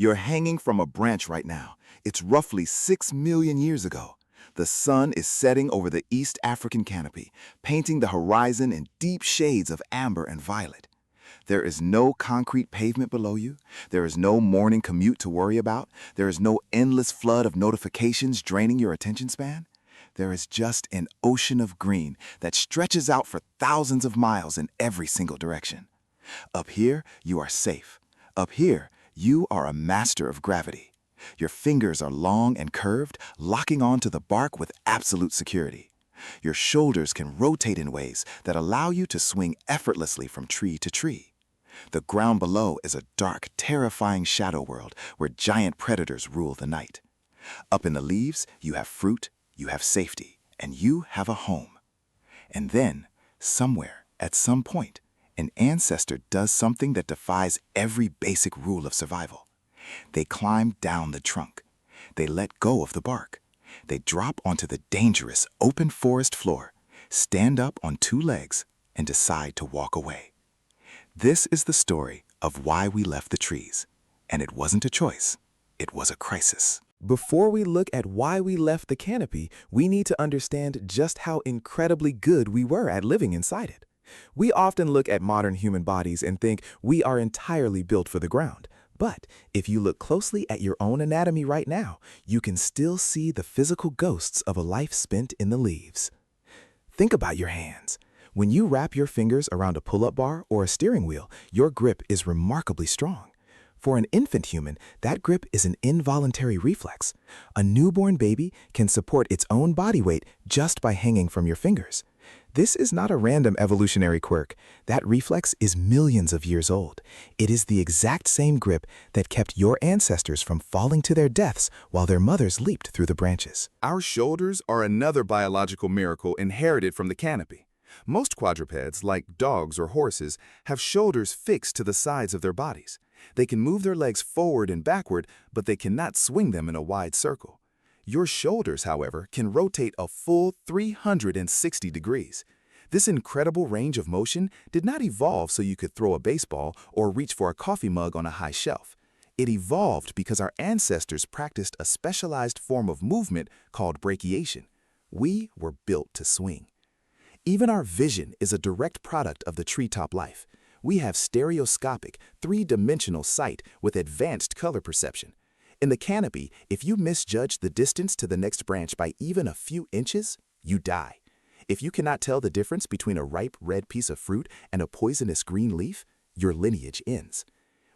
You're hanging from a branch right now. It's roughly 6 million years ago. The sun is setting over the East African canopy, painting the horizon in deep shades of amber and violet. There is no concrete pavement below you. There is no morning commute to worry about. There is no endless flood of notifications draining your attention span. There is just an ocean of green that stretches out for thousands of miles in every single direction. Up here, you are safe. Up here, you are a master of gravity. Your fingers are long and curved, locking onto the bark with absolute security. Your shoulders can rotate in ways that allow you to swing effortlessly from tree to tree. The ground below is a dark, terrifying shadow world where giant predators rule the night. Up in the leaves, you have fruit, you have safety, and you have a home. And then, somewhere, at some point, an ancestor does something that defies every basic rule of survival. They climb down the trunk. They let go of the bark. They drop onto the dangerous open forest floor, stand up on two legs, and decide to walk away. This is the story of why we left the trees. And it wasn't a choice. It was a crisis. Before we look at why we left the canopy, we need to understand just how incredibly good we were at living inside it. We often look at modern human bodies and think we are entirely built for the ground. But if you look closely at your own anatomy right now, you can still see the physical ghosts of a life spent in the leaves. Think about your hands. When you wrap your fingers around a pull-up bar or a steering wheel, your grip is remarkably strong. For an infant human, that grip is an involuntary reflex. A newborn baby can support its own body weight just by hanging from your fingers. This is not a random evolutionary quirk. That reflex is millions of years old. It is the exact same grip that kept your ancestors from falling to their deaths while their mothers leaped through the branches. Our shoulders are another biological miracle inherited from the canopy. Most quadrupeds, like dogs or horses, have shoulders fixed to the sides of their bodies. They can move their legs forward and backward, but they cannot swing them in a wide circle. Your shoulders, however, can rotate a full 360 degrees. This incredible range of motion did not evolve so you could throw a baseball or reach for a coffee mug on a high shelf. It evolved because our ancestors practiced a specialized form of movement called brachiation. We were built to swing. Even our vision is a direct product of the treetop life. We have stereoscopic, three-dimensional sight with advanced color perception. In the canopy, if you misjudge the distance to the next branch by even a few inches, you die. If you cannot tell the difference between a ripe red piece of fruit and a poisonous green leaf, your lineage ends.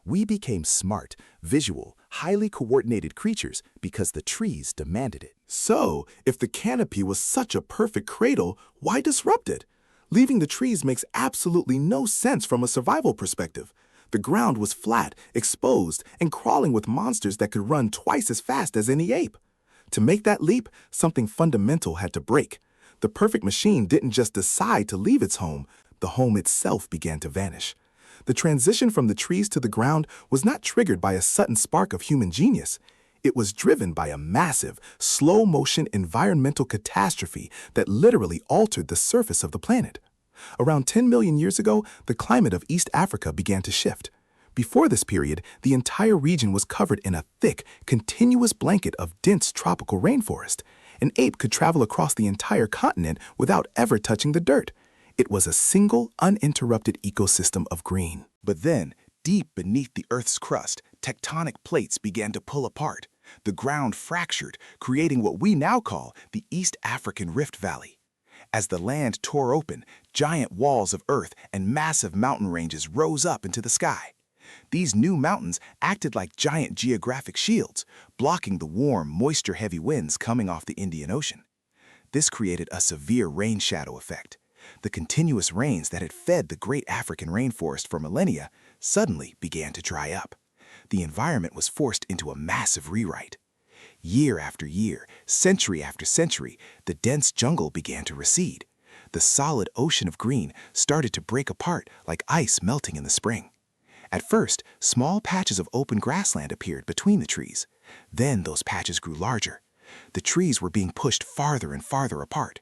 We became smart, visual, highly coordinated creatures because the trees demanded it. So, if the canopy was such a perfect cradle, why disrupt it? Leaving the trees makes absolutely no sense from a survival perspective. The ground was flat, exposed, and crawling with monsters that could run twice as fast as any ape. To make that leap, something fundamental had to break. The perfect machine didn't just decide to leave its home, the home itself began to vanish. The transition from the trees to the ground was not triggered by a sudden spark of human genius. It was driven by a massive, slow-motion environmental catastrophe that literally altered the surface of the planet. Around 10 million years ago, the climate of East Africa began to shift. Before this period, the entire region was covered in a thick, continuous blanket of dense tropical rainforest. An ape could travel across the entire continent without ever touching the dirt. It was a single, uninterrupted ecosystem of green. But then, deep beneath the Earth's crust, tectonic plates began to pull apart. The ground fractured, creating what we now call the East African Rift Valley. As the land tore open, giant walls of earth and massive mountain ranges rose up into the sky. These new mountains acted like giant geographic shields, blocking the warm, moisture-heavy winds coming off the Indian Ocean. This created a severe rain shadow effect. The continuous rains that had fed the great African rainforest for millennia suddenly began to dry up. The environment was forced into a massive rewrite. Year after year, century after century, the dense jungle began to recede. The solid ocean of green started to break apart like ice melting in the spring. At first, small patches of open grassland appeared between the trees. Then those patches grew larger. The trees were being pushed farther and farther apart.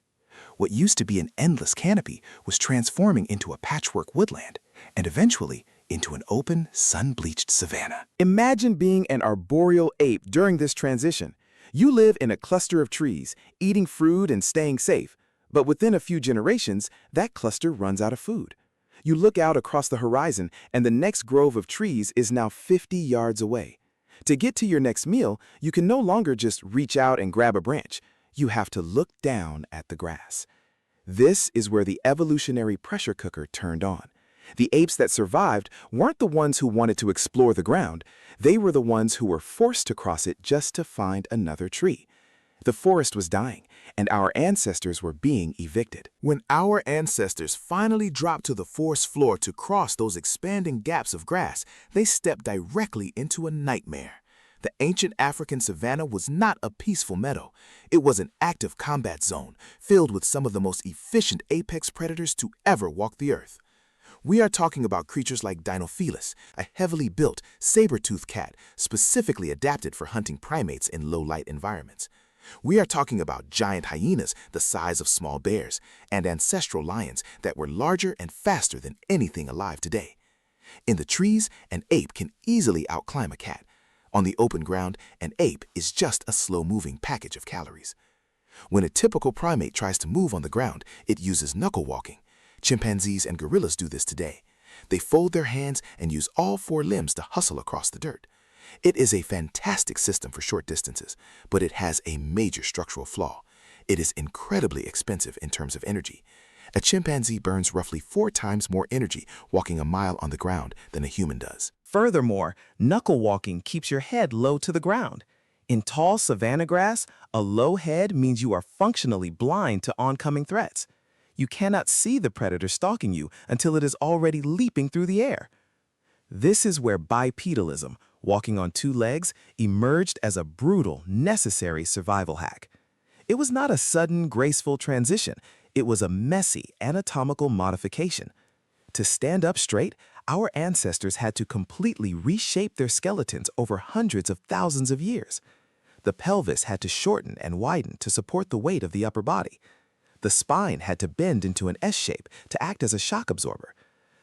What used to be an endless canopy was transforming into a patchwork woodland, and eventually, into an open, sun-bleached savanna. Imagine being an arboreal ape during this transition. You live in a cluster of trees, eating fruit and staying safe. But within a few generations, that cluster runs out of food. You look out across the horizon, and the next grove of trees is now 50 yards away. To get to your next meal, you can no longer just reach out and grab a branch. You have to look down at the grass. This is where the evolutionary pressure cooker turned on. The apes that survived weren't the ones who wanted to explore the ground. They were the ones who were forced to cross it just to find another tree. The forest was dying, and our ancestors were being evicted. When our ancestors finally dropped to the forest floor to cross those expanding gaps of grass, they stepped directly into a nightmare. The ancient African savanna was not a peaceful meadow. It was an active combat zone, filled with some of the most efficient apex predators to ever walk the earth. We are talking about creatures like Dinofelis, a heavily built, saber-toothed cat specifically adapted for hunting primates in low-light environments. We are talking about giant hyenas the size of small bears, and ancestral lions that were larger and faster than anything alive today. In the trees, an ape can easily outclimb a cat. On the open ground, an ape is just a slow-moving package of calories. When a typical primate tries to move on the ground, it uses knuckle-walking. Chimpanzees and gorillas do this today. They fold their hands and use all four limbs to hustle across the dirt. It is a fantastic system for short distances, but it has a major structural flaw. It is incredibly expensive in terms of energy. A chimpanzee burns roughly 4 times more energy walking a mile on the ground than a human does. Furthermore, knuckle-walking keeps your head low to the ground. In tall savanna grass, a low head means you are functionally blind to oncoming threats. You cannot see the predator stalking you until it is already leaping through the air. This is where bipedalism, walking on 2 legs, emerged as a brutal, necessary survival hack. It was not a sudden, graceful transition. It was a messy, anatomical modification. To stand up straight, our ancestors had to completely reshape their skeletons over hundreds of thousands of years. The pelvis had to shorten and widen to support the weight of the upper body. The spine had to bend into an S shape to act as a shock absorber.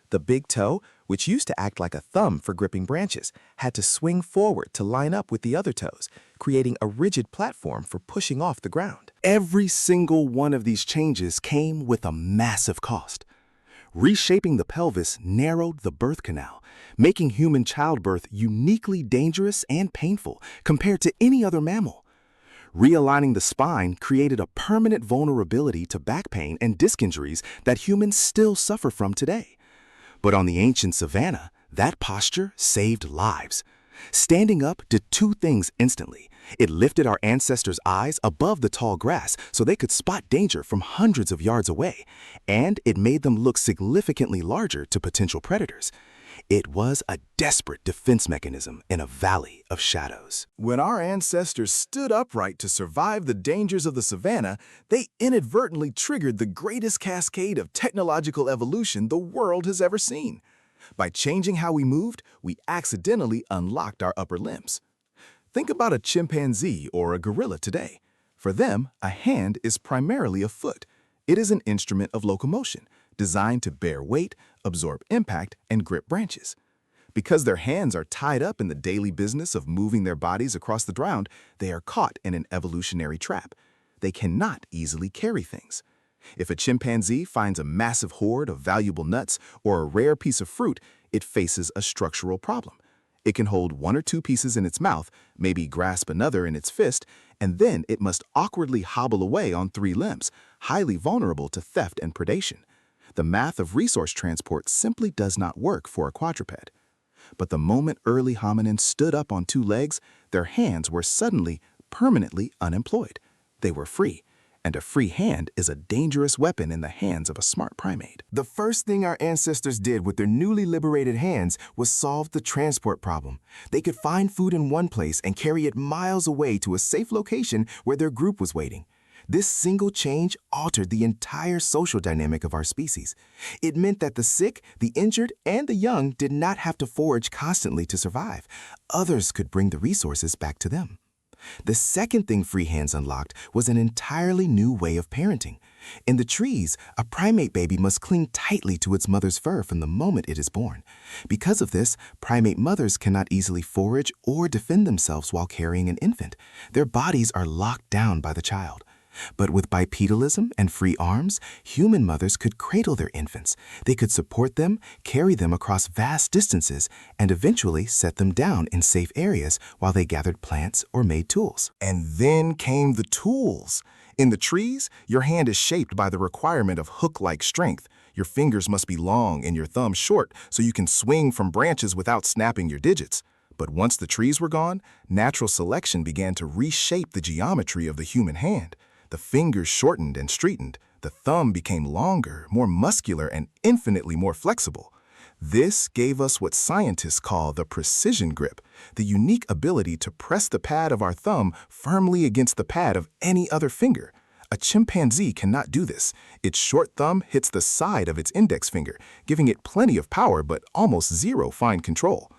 The big toe, which used to act like a thumb for gripping branches, had to swing forward to line up with the other toes, creating a rigid platform for pushing off the ground. Every single one of these changes came with a massive cost. Reshaping the pelvis narrowed the birth canal, making human childbirth uniquely dangerous and painful compared to any other mammal. Realigning the spine created a permanent vulnerability to back pain and disc injuries that humans still suffer from today. But on the ancient savanna, that posture saved lives. Standing up did 2 things instantly. It lifted our ancestors' eyes above the tall grass so they could spot danger from hundreds of yards away, and it made them look significantly larger to potential predators. It was a desperate defense mechanism in a valley of shadows. When our ancestors stood upright to survive the dangers of the savanna, they inadvertently triggered the greatest cascade of technological evolution the world has ever seen. By changing how we moved, we accidentally unlocked our upper limbs. Think about a chimpanzee or a gorilla today. For them, a hand is primarily a foot. It is an instrument of locomotion, designed to bear weight, absorb impact, and grip branches. Because their hands are tied up in the daily business of moving their bodies across the ground, they are caught in an evolutionary trap. They cannot easily carry things. If a chimpanzee finds a massive hoard of valuable nuts or a rare piece of fruit, it faces a structural problem. It can hold 1 or 2 pieces in its mouth, maybe grasp another in its fist, and then it must awkwardly hobble away on 3 limbs, highly vulnerable to theft and predation. The math of resource transport simply does not work for a quadruped. But the moment early hominins stood up on 2 legs, their hands were suddenly, permanently unemployed. They were free, and a free hand is a dangerous weapon in the hands of a smart primate. The first thing our ancestors did with their newly liberated hands was solve the transport problem. They could find food in one place and carry it miles away to a safe location where their group was waiting. This single change altered the entire social dynamic of our species. It meant that the sick, the injured, and the young did not have to forage constantly to survive. Others could bring the resources back to them. The second thing free hands unlocked was an entirely new way of parenting. In the trees, a primate baby must cling tightly to its mother's fur from the moment it is born. Because of this, primate mothers cannot easily forage or defend themselves while carrying an infant. Their bodies are locked down by the child. But with bipedalism and free arms, human mothers could cradle their infants. They could support them, carry them across vast distances, and eventually set them down in safe areas while they gathered plants or made tools. And then came the tools. In the trees, your hand is shaped by the requirement of hook-like strength. Your fingers must be long and your thumb short so you can swing from branches without snapping your digits. But once the trees were gone, natural selection began to reshape the geometry of the human hand. The fingers shortened and straightened. The thumb became longer, more muscular, and infinitely more flexible. This gave us what scientists call the precision grip, the unique ability to press the pad of our thumb firmly against the pad of any other finger. A chimpanzee cannot do this. Its short thumb hits the side of its index finger, giving it plenty of power but almost zero fine control.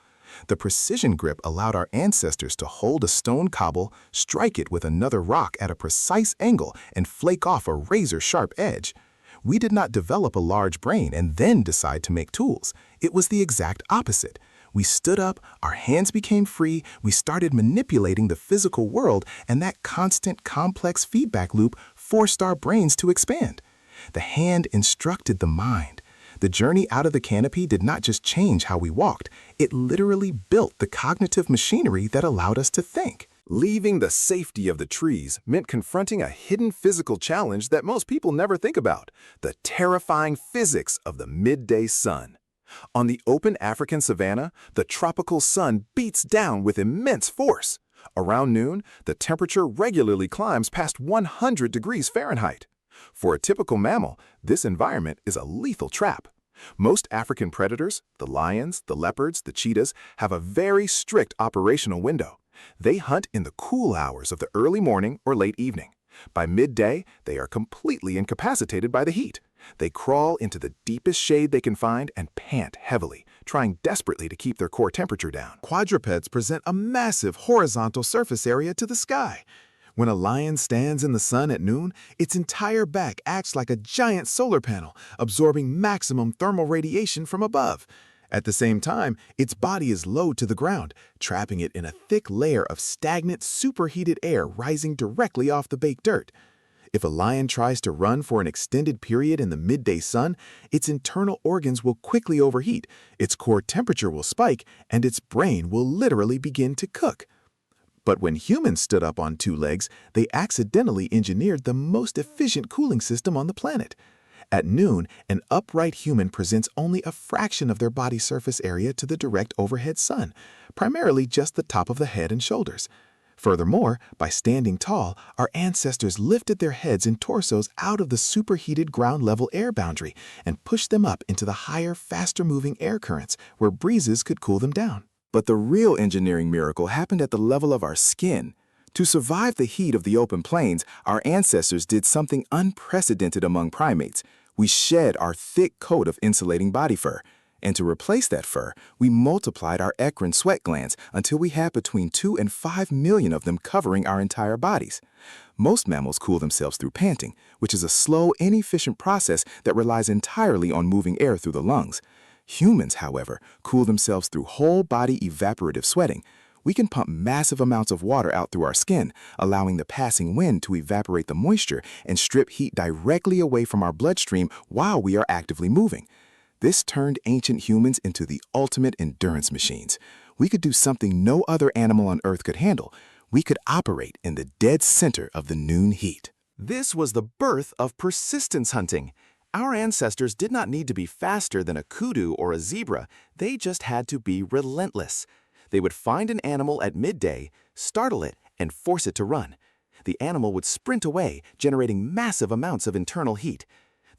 The precision grip allowed our ancestors to hold a stone cobble, strike it with another rock at a precise angle, and flake off a razor-sharp edge. We did not develop a large brain and then decide to make tools. It was the exact opposite. We stood up, our hands became free, we started manipulating the physical world, and that constant, complex feedback loop forced our brains to expand. The hand instructed the mind. The journey out of the canopy did not just change how we walked, it literally built the cognitive machinery that allowed us to think. Leaving the safety of the trees meant confronting a hidden physical challenge that most people never think about, the terrifying physics of the midday sun. On the open African savanna, the tropical sun beats down with immense force. Around noon, the temperature regularly climbs past 100 degrees Fahrenheit. For a typical mammal, this environment is a lethal trap. Most African predators, the lions, the leopards, the cheetahs, have a very strict operational window. They hunt in the cool hours of the early morning or late evening. By midday, they are completely incapacitated by the heat. They crawl into the deepest shade they can find and pant heavily, trying desperately to keep their core temperature down. Quadrupeds present a massive horizontal surface area to the sky. When a lion stands in the sun at noon, its entire back acts like a giant solar panel, absorbing maximum thermal radiation from above. At the same time, its body is low to the ground, trapping it in a thick layer of stagnant, superheated air rising directly off the baked dirt. If a lion tries to run for an extended period in the midday sun, its internal organs will quickly overheat, its core temperature will spike, and its brain will literally begin to cook. But when humans stood up on two legs, they accidentally engineered the most efficient cooling system on the planet. At noon, an upright human presents only a fraction of their body surface area to the direct overhead sun, primarily just the top of the head and shoulders. Furthermore, by standing tall, our ancestors lifted their heads and torsos out of the superheated ground-level air boundary and pushed them up into the higher, faster-moving air currents where breezes could cool them down. But the real engineering miracle happened at the level of our skin. To survive the heat of the open plains, our ancestors did something unprecedented among primates. We shed our thick coat of insulating body fur. And to replace that fur, we multiplied our eccrine sweat glands until we had between 2 and 5 million of them covering our entire bodies. Most mammals cool themselves through panting, which is a slow, inefficient process that relies entirely on moving air through the lungs. Humans, however, cool themselves through whole-body evaporative sweating. We can pump massive amounts of water out through our skin, allowing the passing wind to evaporate the moisture and strip heat directly away from our bloodstream while we are actively moving. This turned ancient humans into the ultimate endurance machines. We could do something no other animal on Earth could handle. We could operate in the dead center of the noon heat. This was the birth of persistence hunting. Our ancestors did not need to be faster than a kudu or a zebra, they just had to be relentless. They would find an animal at midday, startle it, and force it to run. The animal would sprint away, generating massive amounts of internal heat.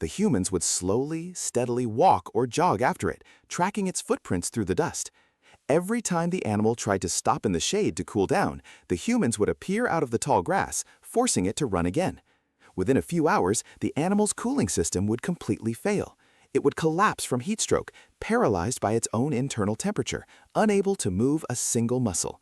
The humans would slowly, steadily walk or jog after it, tracking its footprints through the dust. Every time the animal tried to stop in the shade to cool down, the humans would appear out of the tall grass, forcing it to run again. Within a few hours, the animal's cooling system would completely fail. It would collapse from heat stroke, paralyzed by its own internal temperature, unable to move a single muscle.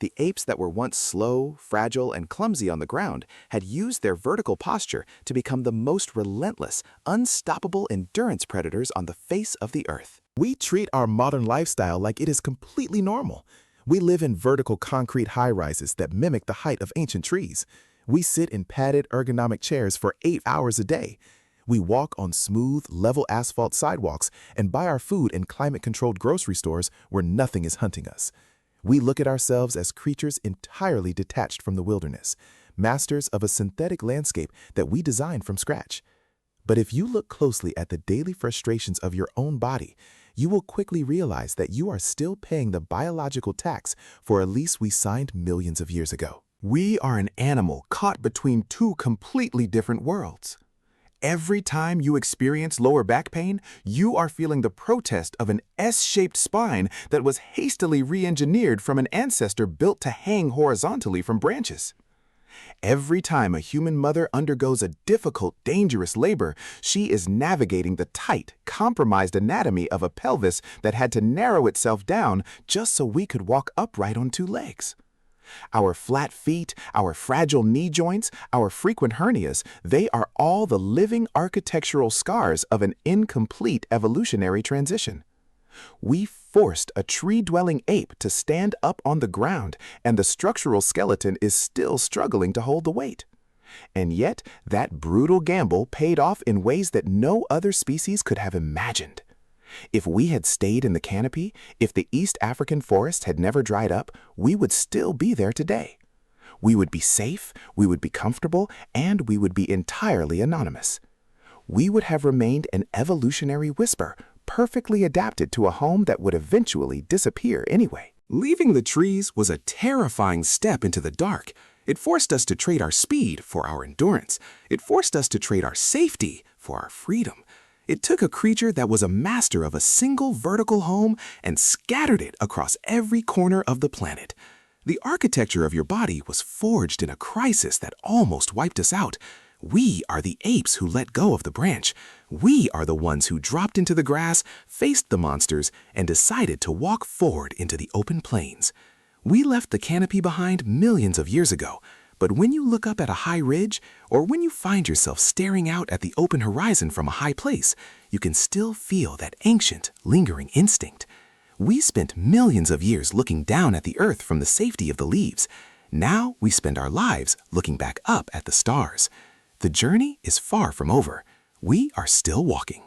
The apes that were once slow, fragile, and clumsy on the ground had used their vertical posture to become the most relentless, unstoppable endurance predators on the face of the earth. We treat our modern lifestyle like it is completely normal. We live in vertical concrete high-rises that mimic the height of ancient trees. We sit in padded ergonomic chairs for 8 hours a day. We walk on smooth, level asphalt sidewalks and buy our food in climate-controlled grocery stores where nothing is hunting us. We look at ourselves as creatures entirely detached from the wilderness, masters of a synthetic landscape that we designed from scratch. But if you look closely at the daily frustrations of your own body, you will quickly realize that you are still paying the biological tax for a lease we signed millions of years ago. We are an animal caught between two completely different worlds. Every time you experience lower back pain, you are feeling the protest of an S-shaped spine that was hastily re-engineered from an ancestor built to hang horizontally from branches. Every time a human mother undergoes a difficult, dangerous labor, she is navigating the tight, compromised anatomy of a pelvis that had to narrow itself down just so we could walk upright on 2 legs. Our flat feet, our fragile knee joints, our frequent hernias, they are all the living architectural scars of an incomplete evolutionary transition. We forced a tree-dwelling ape to stand up on the ground, and the structural skeleton is still struggling to hold the weight. And yet, that brutal gamble paid off in ways that no other species could have imagined. If we had stayed in the canopy, if the East African forest had never dried up, we would still be there today. We would be safe, we would be comfortable, and we would be entirely anonymous. We would have remained an evolutionary whisper, perfectly adapted to a home that would eventually disappear anyway. Leaving the trees was a terrifying step into the dark. It forced us to trade our speed for our endurance. It forced us to trade our safety for our freedom. It took a creature that was a master of a single vertical home and scattered it across every corner of the planet. The architecture of your body was forged in a crisis that almost wiped us out. We are the apes who let go of the branch. We are the ones who dropped into the grass, faced the monsters, and decided to walk forward into the open plains. We left the canopy behind millions of years ago. But when you look up at a high ridge, or when you find yourself staring out at the open horizon from a high place, you can still feel that ancient, lingering instinct. We spent millions of years looking down at the earth from the safety of the leaves. Now we spend our lives looking back up at the stars. The journey is far from over. We are still walking.